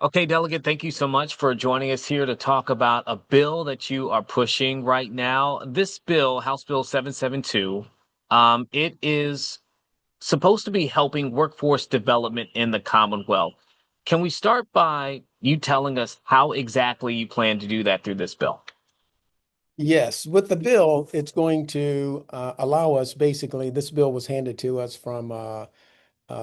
Okay, Delegate, thank you so much for joining us here to talk about a bill that you are pushing right now. This bill, House Bill 772, it is supposed to be helping workforce development in the Commonwealth. Can we start by you telling us how exactly you plan to do that through this bill? Yes, with the bill, it's going to allow us basically, this bill was handed to us from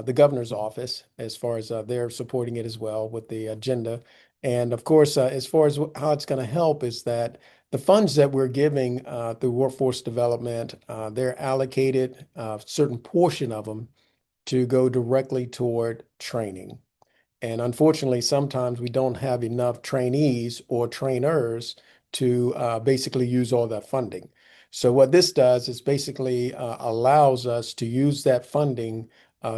the governor's office as far as they're supporting it as well with the agenda. And of course, as far as how it's going to help is that the funds that we're giving through workforce development, they're allocated a certain portion of them to go directly toward training. And unfortunately, sometimes we don't have enough trainees or trainers to basically use all that funding. So what this does is basically allows us to use that funding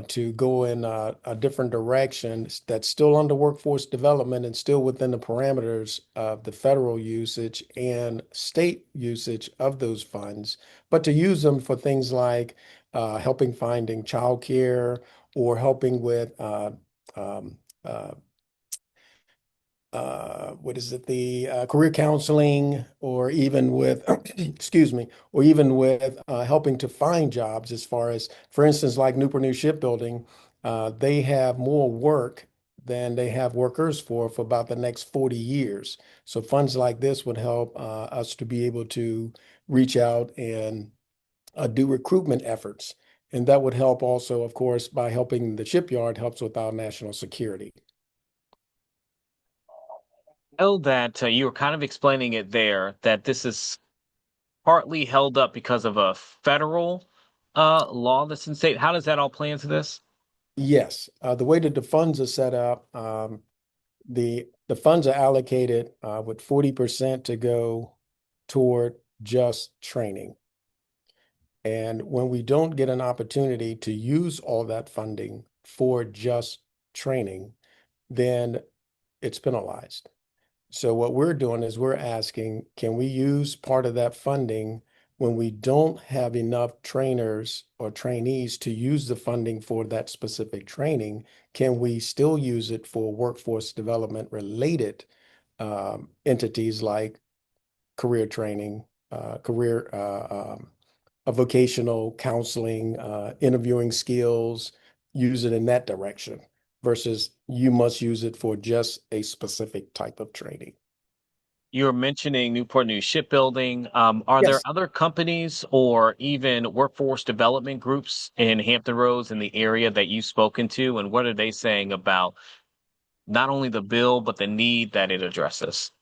to go in a different direction that's still under workforce development and still within the parameters of the federal usage and state usage of those funds, but to use them for things like helping finding childcare or helping with um, uh, what is it, the career counseling, or even with, excuse me, or even with helping to find jobs as far as, for instance, like Newport News Shipbuilding, they have more work than they have workers for about the next 40 years. So funds like this would help us to be able to reach out and do recruitment efforts. And that would help also, of course, by helping the shipyard helps with our national security. Know that you were kind of explaining it there, that this is partly held up because of a federal law that's in state. How does that all play into this? Yes, the way that the funds are set up, the funds are allocated with 40% to go toward just training. And when we don't get an opportunity to use all that funding for just training, then it's penalized. So what we're doing is we're asking, can we use part of that funding when we don't have enough trainers or trainees to use the funding for that specific training? Can we still use it for workforce development related entities like career training, career vocational counseling, interviewing skills, use it in that direction versus you must use it for just a specific type of training. You were mentioning Newport News Shipbuilding. Are there Yes. other companies or even workforce development groups in Hampton Roads in the area that you've spoken to? And what are they saying about not only the bill, but the need that it addresses?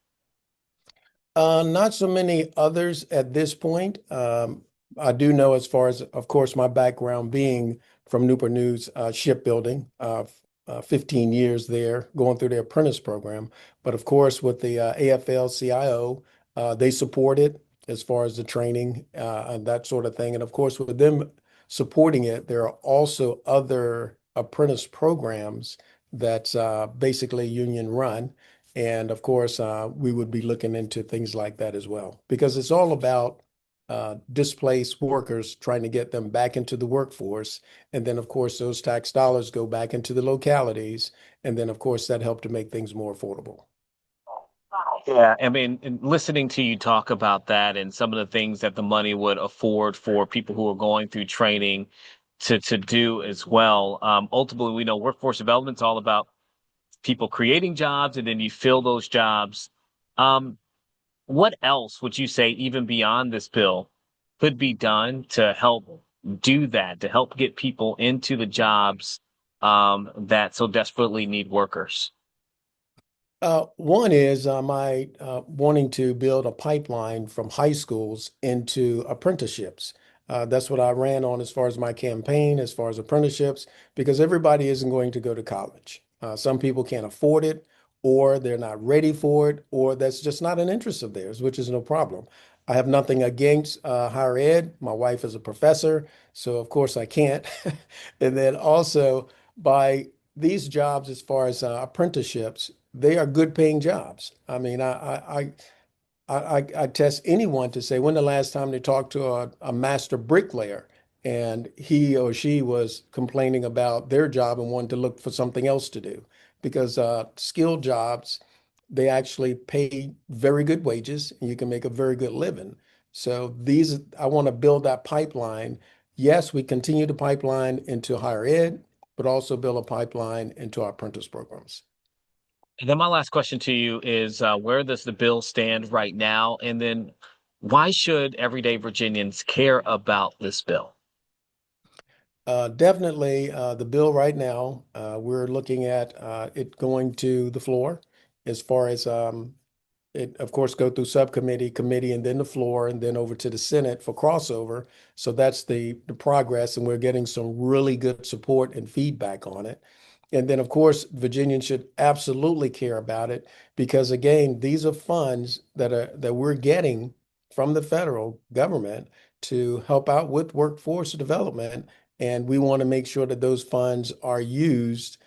Not so many others at this point. I do know, as far as, of course, my background being from Newport News shipbuilding, 15 years there, going through their apprentice program. But of course, with the AFL-CIO, they support it as far as the training and that sort of thing. And of course, with them supporting it, there are also other apprentice programs that's basically union run. And of course, we would be looking into things like that as well, because it's all about displaced workers, trying to get them back into the workforce. And then, of course, those tax dollars go back into the localities. And then, of course, that helped to make things more affordable. Yeah, I mean, and listening to you talk about that and some of the things that the money would afford for people who are going through training to do as well. Ultimately, we know workforce development is all about people creating jobs, and then you fill those jobs. Um, what else would you say, even beyond this bill, could be done to help do that, to help get people into the jobs that so desperately need workers? One is my wanting to build a pipeline from high schools into apprenticeships. That's what I ran on as far as my campaign, as far as apprenticeships, because everybody isn't going to go to college. Some people can't afford it, or they're not ready for it, or that's just not an interest of theirs, which is no problem. I have nothing against higher ed. My wife is a professor, so of course I can't. And then also by these jobs, as far as apprenticeships, they are good paying jobs. I mean, I test anyone to say when the last time they talked to a master bricklayer and he or she was complaining about their job and wanted to look for something else to do. because skilled jobs, they actually pay very good wages and you can make a very good living. So I want to build that pipeline. Yes, we continue to pipeline into higher ed, but also build a pipeline into our apprentice programs. And then my last question to you is where does the bill stand right now? And then why should everyday Virginians care about this bill? Definitely, the bill right now, we're looking at it going to the floor as far as it, of course, go through subcommittee, committee, and then the floor, and then over to the Senate for crossover. So that's the progress, and we're getting some really good support and feedback on it. And then, of course, Virginians should absolutely care about it because, again, these are funds that we're getting from the federal government to help out with workforce development, and we want to make sure that those funds are used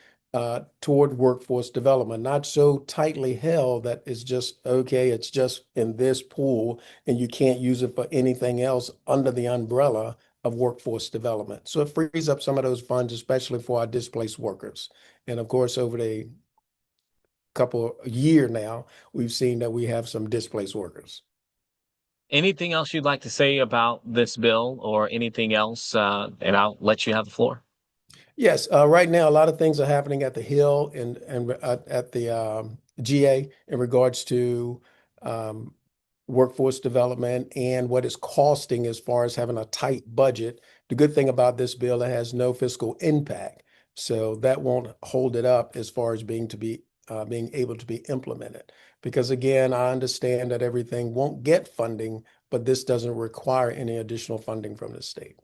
toward workforce development, not so tightly held that it's just, okay, it's just in this pool and you can't use it for anything else under the umbrella of workforce development. So it frees up some of those funds, especially for our displaced workers. And of course, over the couple year now, we've seen that we have some displaced workers. Anything else you'd like to say about this bill or anything else? And I'll let you have the floor. Yes, right now a lot of things are happening at the Hill and at the GA in regards to um, workforce development and what it's costing as far as having a tight budget. The good thing about this bill, it has no fiscal impact, so that won't hold it up as far as being able to be implemented. Because again, I understand that everything won't get funding, but this doesn't require any additional funding from the state.